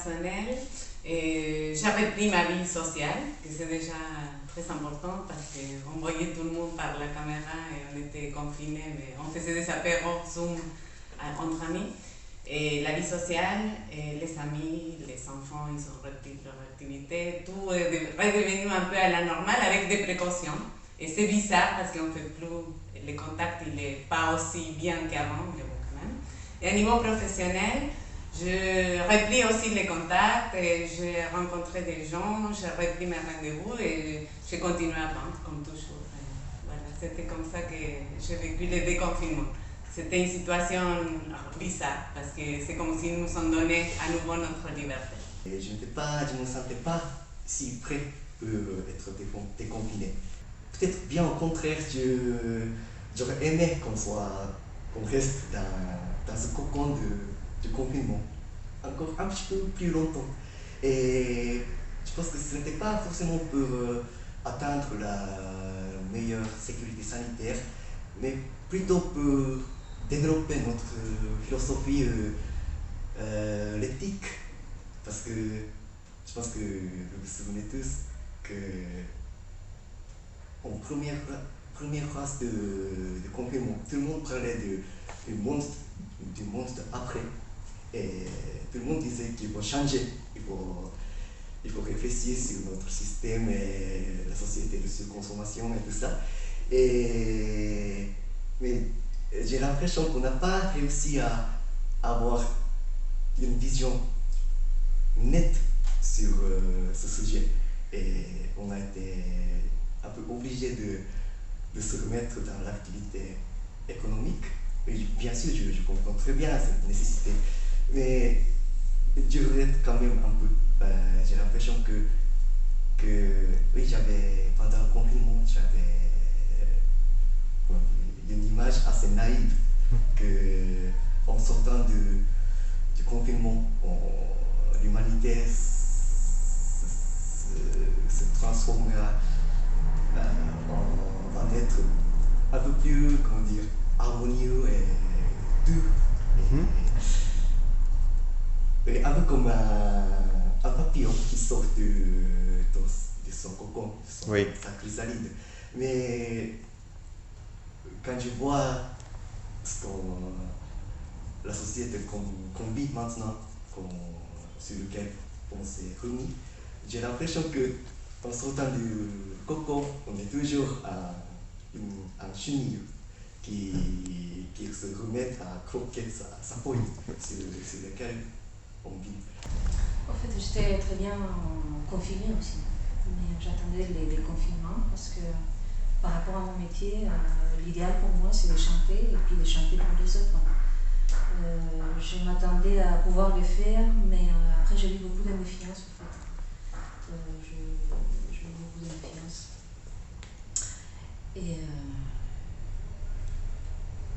personnelle, j'avais pris ma vie sociale, que c'est déjà très important parce qu'on voyait tout le monde par la caméra et on était confinés, mais on faisait des apéros Zoom entre amis. Et la vie sociale, et les amis, les enfants, ils ont repris leur activité, tout est redevenu un peu à la normale avec des précautions. Et c'est bizarre parce qu'on ne fait plus, le contact il n'est pas aussi bien qu'avant, mais bon quand même. Et à niveau professionnel, je repris aussi les contacts, et j'ai rencontré des gens, j'ai repris mes rendez-vous et j'ai continué à vendre comme toujours. Voilà, c'était comme ça que j'ai vécu le déconfinement. C'était une situation bizarre parce que c'est comme si nous ont donné à nouveau notre liberté. Et je ne me sentais pas si prêt pour être déconfiné. Peut-être bien au contraire, j'aurais aimé qu'on reste dans ce cocon de confinement encore un petit peu plus longtemps. Et je pense que ce n'était pas forcément pour atteindre la meilleure sécurité sanitaire, mais plutôt pour développer notre philosophie, l'éthique. Parce que je pense que vous vous souvenez tous que en première phase de confinement, tout le monde parlait du monstre après. Et tout le monde disait qu'il faut changer, il faut réfléchir sur notre système et la société de surconsommation et tout ça. Mais j'ai l'impression qu'on n'a pas réussi à avoir une vision nette sur ce sujet. Et on a été un peu obligé de se remettre dans l'activité économique. Et bien sûr, je comprends très bien cette nécessité. Mais je regrette quand même un peu. J'ai l'impression que oui, pendant le confinement, j'avais une image assez naïve que en sortant du confinement, l'humanité se transformera en un être un peu plus, comment dire, harmonieux et doux. Et un peu comme un papillon qui sort de son cocon, de sa chrysalide. Mais quand je vois la société qu'on vit maintenant, sur laquelle on s'est remis, j'ai l'impression qu'en sortant du cocon, on est toujours un chenille qui se remet à croquer sa feuille sur laquelle on vit. En fait, j'étais très bien confinée aussi, mais j'attendais les déconfinements parce que par rapport à mon métier, l'idéal pour moi c'est de chanter et puis de chanter pour les autres. Je m'attendais à pouvoir le faire, mais après j'ai eu beaucoup de méfiance en fait. J'ai eu beaucoup de méfiance.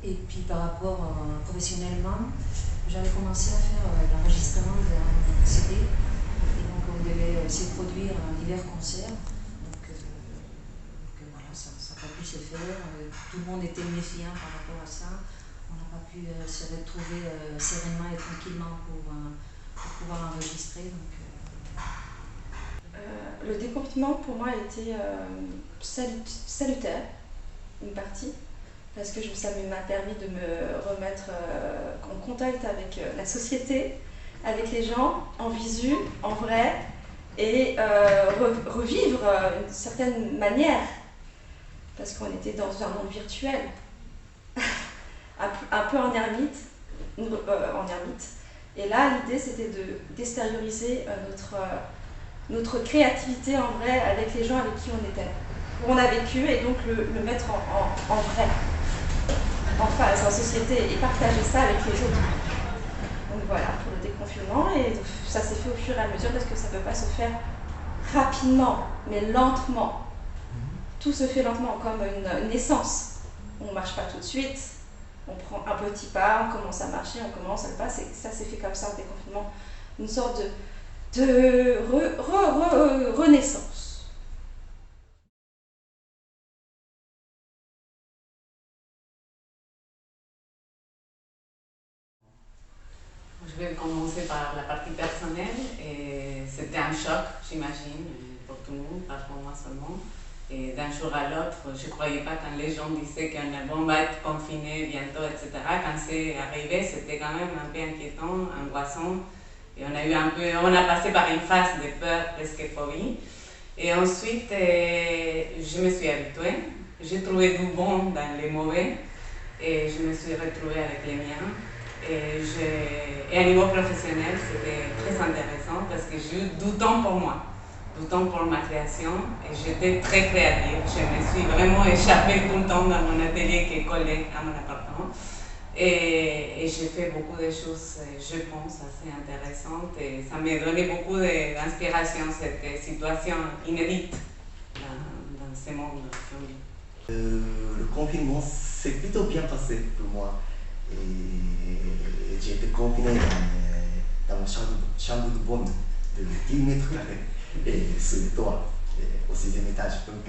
Et puis par rapport professionnellement, j'avais commencé à faire l'enregistrement d'un CD. Et donc on devait se produire divers concerts. Donc voilà, ça n'a pas pu se faire. Tout le monde était méfiant par rapport à ça. On n'a pas pu se retrouver sereinement et tranquillement pour pouvoir enregistrer. Le déconfinement pour moi a été salutaire, une partie, parce que ça m'a permis de me remettre en contact avec la société, avec les gens, en visu, en vrai, et revivre d'une certaine manière, parce qu'on était dans un monde virtuel, un peu en ermite. Et là, l'idée, c'était d'extérioriser notre créativité en vrai avec les gens avec qui on a vécu, et donc le mettre en vrai, en face, en société, et partager ça avec les autres. Donc voilà, pour le déconfinement, et ça s'est fait au fur et à mesure parce que ça ne peut pas se faire rapidement, mais lentement. Tout se fait lentement, comme une naissance. On ne marche pas tout de suite, on prend un petit pas, on commence à marcher, on commence à le passer. Ça s'est fait comme ça, le déconfinement, une sorte de renaissance. Je vais commencer par la partie personnelle. c'était un choc, j'imagine, pour tout le monde, pas pour moi seulement. Et d'un jour à l'autre, je ne croyais pas quand les gens disaient qu'on va être confiné bientôt, etc. Quand c'est arrivé, c'était quand même un peu inquiétant, angoissant. Et on a passé par une phase de peur, presque phobie. Et ensuite, je me suis habituée. J'ai trouvé du bon dans les mauvais. Et je me suis retrouvée avec les miens. Et à niveau professionnel, c'était très intéressant parce que j'ai eu du temps pour moi, du temps pour ma création. Et j'étais très créative. Je me suis vraiment échappée tout le temps dans mon atelier qui est collé à mon appartement. Et j'ai fait beaucoup de choses, je pense, assez intéressantes. Et ça m'a donné beaucoup d'inspiration, cette situation inédite dans ce monde qu'on vit. Le confinement s'est plutôt bien passé pour moi. Et j'ai été confiné dans ma chambre de bonne de 10 mètres carrés et sur le toit, au 6e étage. Donc,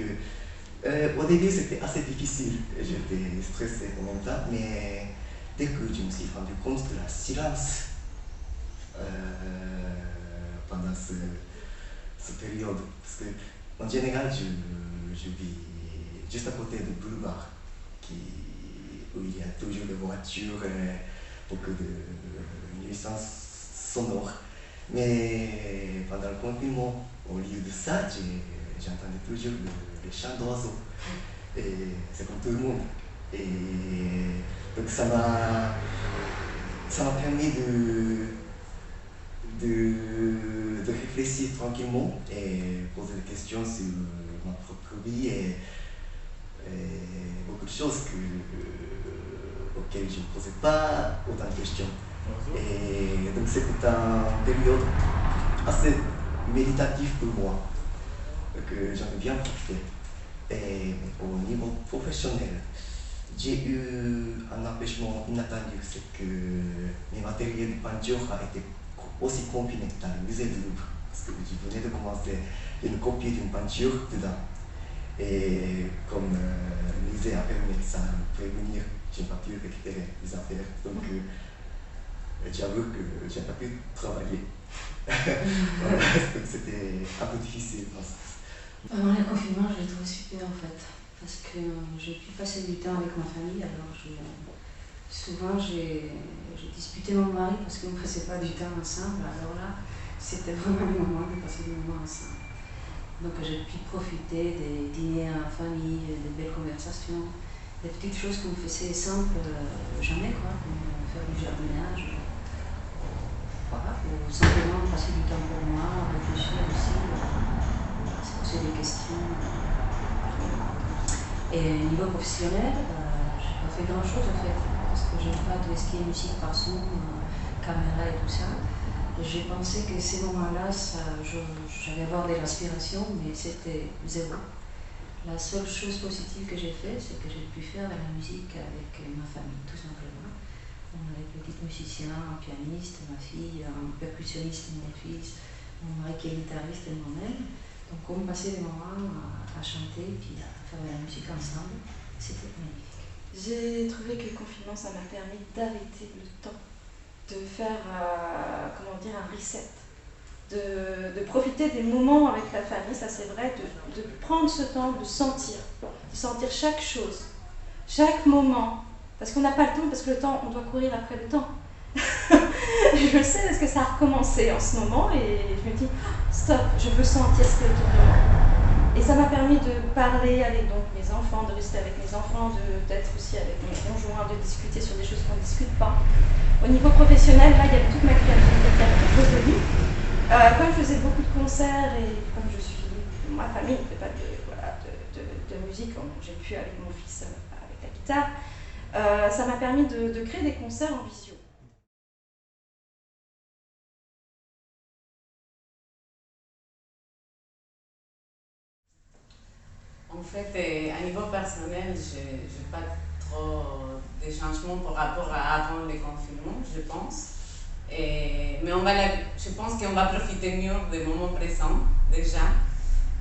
au début, c'était assez difficile. J'étais stressé en même temps, mais dès que je me suis rendu compte de la silence pendant cette période, parce que en général, je vis juste à côté du boulevard, où il y a toujours des voitures, beaucoup de nuisances sonores. Mais pendant le confinement, au lieu de ça, j'entendais toujours les chants d'oiseaux. Et c'est comme tout le monde. Et donc ça m'a permis de réfléchir tranquillement et poser des questions sur ma propre vie et beaucoup de choses auxquelles je ne posais pas autant de questions. Et donc c'était une période assez méditative pour moi, que j'en ai bien profité. Et au niveau professionnel, j'ai eu un empêchement inattendu, c'est que mes matériels de peinture ont été aussi confinés dans le musée du Louvre, parce que je venais de commencer une copie d'une peinture dedans. Et comme le musée a permis de s'en prévenir, je n'ai pas pu récupérer les affaires. Donc j'avoue que je n'ai pas pu travailler. Donc c'était un peu difficile. Pendant le confinement, je l'ai trouvé super en fait, parce que j'ai pu passer du temps avec ma famille. Alors souvent j'ai disputé mon mari parce qu'on ne passait pas du temps ensemble. Alors là, c'était vraiment le moment de passer du moment ensemble. Donc j'ai pu profiter des dîners en famille, des belles conversations, des petites choses qu'on faisait simples jamais, quoi, comme faire du jardinage, voilà, ou simplement passer du temps pour moi, réfléchir aussi, se poser des questions. Et au niveau professionnel, je n'ai pas fait grand chose en fait, parce que je n'aime pas tout ce qui est musique par son, caméra et tout ça. J'ai pensé que ces moments-là, j'allais avoir de l'inspiration, mais c'était zéro. La seule chose positive que j'ai faite, c'est que j'ai pu faire de la musique avec ma famille, tout simplement. On avait petits musiciens, un pianiste, ma fille, un percussionniste, mon fils, mon mari qui est guitariste et moi-même. Donc on passait des moments à chanter et puis à faire de la musique ensemble. C'était magnifique. J'ai trouvé que le confinement, ça m'a permis d'arrêter le temps, de faire un reset, de profiter des moments avec la famille, ça c'est vrai, de prendre ce temps, de sentir chaque chose, chaque moment, parce qu'on n'a pas le temps, parce que le temps, on doit courir après le temps. Je le sais parce que ça a recommencé en ce moment et je me dis stop, je veux sentir ce qui est autour de moi. Et ça m'a permis de parler avec donc mes enfants, de rester avec mes enfants, d'être aussi avec mes conjoints, de discuter sur des choses qu'on ne discute pas. Au niveau professionnel, là, il y avait toute ma créativité qui était revenue. Comme je faisais beaucoup de concerts et comme ma famille ne fait pas de musique, comme j'ai pu avec mon fils avec la guitare, ça m'a permis de créer des concerts en visio. En fait, à niveau personnel, je n'ai pas trop de changements par rapport à avant le confinement, je pense. Mais je pense qu'on va profiter mieux des moments présents déjà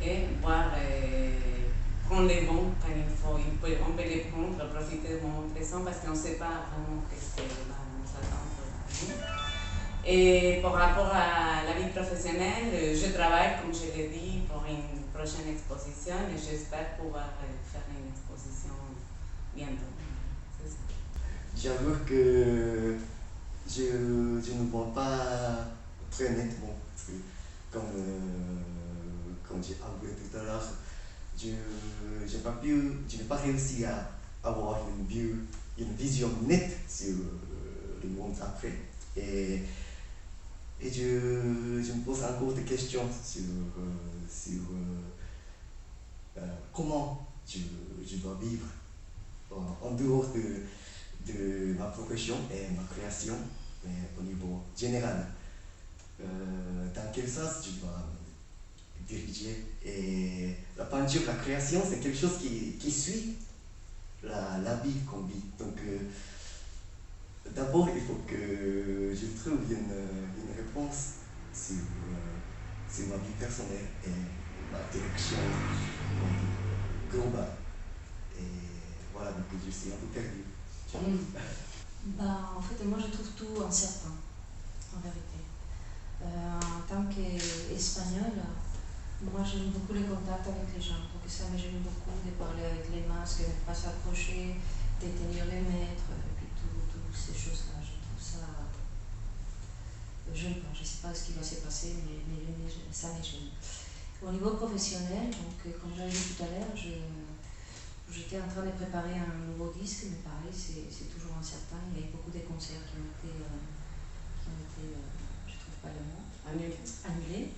et prendre les bons quand il faut. On peut les prendre, profiter des moments présents parce qu'on ne sait pas vraiment ce que va nous attendre. Et par rapport à la vie professionnelle, je travaille, comme je l'ai dit, pour une prochaine exposition et j'espère pouvoir faire une exposition bientôt. C'est ça. J'avoue que je ne vois pas très nettement, parce que comme j'ai avoué tout à l'heure, je n'ai pas réussi à avoir une vision nette sur le monde après. Et je me pose encore des questions sur comment je dois vivre en dehors de ma profession et ma création, mais au niveau général. Dans quel sens je dois me diriger. Et la peinture, la création, c'est quelque chose qui suit la vie qu'on vit. Donc, d'abord, il faut que je trouve une réponse sur ma vie personnelle et ma direction globale. Et voilà, donc je suis un peu perdu. En fait, moi je trouve tout incertain, en vérité. En tant qu'Espagnole, moi j'aime beaucoup les contacts avec les gens, donc ça me gêne beaucoup de parler avec les masques, de ne pas s'approcher, de tenir les mètres, et puis toutes ces choses-là. Je trouve ça. Je ne sais pas ce qui va se passer, mais ça me gêne. Au niveau professionnel, donc, comme j'avais dit tout à l'heure, j'étais en train de préparer un nouveau disque, mais pareil, c'est toujours incertain. Il y a eu beaucoup de concerts qui ont été je ne trouve pas le mot, annulés.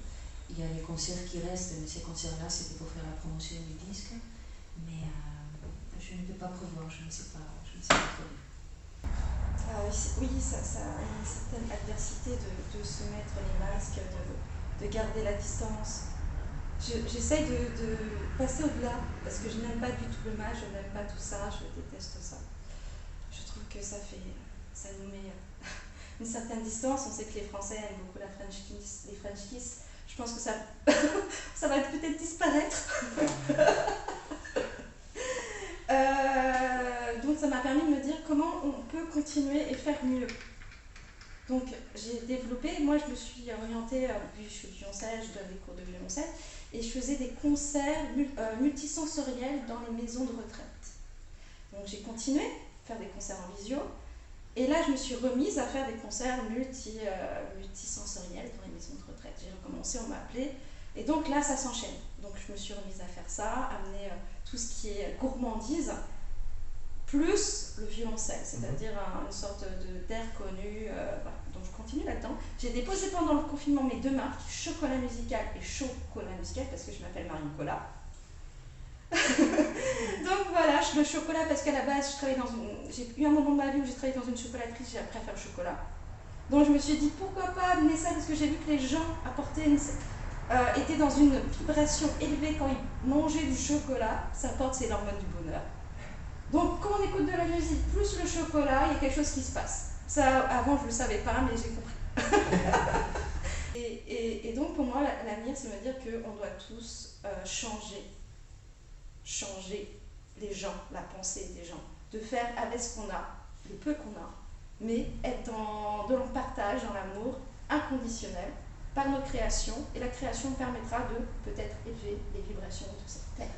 Il y a les concerts qui restent, mais ces concerts-là, c'était pour faire la promotion du disque. Mais je ne peux pas prévoir, je ne sais pas trop. Oui, ça a une certaine adversité de se mettre les masques, de garder la distance. J'essaye de passer au-delà, parce que je n'aime pas du tout le mal, je n'aime pas tout ça, je déteste ça. Je trouve que ça nous met une certaine distance. On sait que les Français aiment beaucoup les French kiss. Je pense que ça va peut-être disparaître. Donc ça m'a permis de me dire comment on peut continuer et faire mieux. Donc j'ai développé, moi je me suis orientée, vu que je suis violoncelle, je donne des cours de violoncelle, et je faisais des concerts multisensoriels dans les maisons de retraite. Donc j'ai continué à faire des concerts en visio, et là je me suis remise à faire des concerts multisensoriels dans les maisons de retraite. J'ai recommencé, on m'a appelé, et donc là ça s'enchaîne. Donc je me suis remise à faire ça, amener tout ce qui est gourmandise, plus le violoncelle, c'est-à-dire une sorte d'air connu. Voilà. Donc je continue là-dedans. J'ai déposé pendant le confinement mes 2 marques, Chocolat Musical et Chocolat Musical, parce que je m'appelle Marine Colas. Donc voilà, le chocolat, parce qu'à la base, j'ai eu un moment de ma vie où j'ai travaillé dans une chocolaterie, j'ai appris à faire le chocolat. Donc je me suis dit, pourquoi pas amener ça, parce que j'ai vu que les gens étaient dans une vibration élevée quand ils mangeaient du chocolat. Ça porte ses hormones du bonheur. Donc quand on écoute de la musique plus le chocolat, il y a quelque chose qui se passe. Ça, avant je ne le savais pas, mais j'ai compris. et donc pour moi, l'avenir, c'est me dire qu'on doit tous changer les gens, la pensée des gens, de faire avec ce qu'on a, le peu qu'on a, mais être dans le partage, dans l'amour inconditionnel, par nos créations, et la création permettra de peut-être élever les vibrations de cette terre.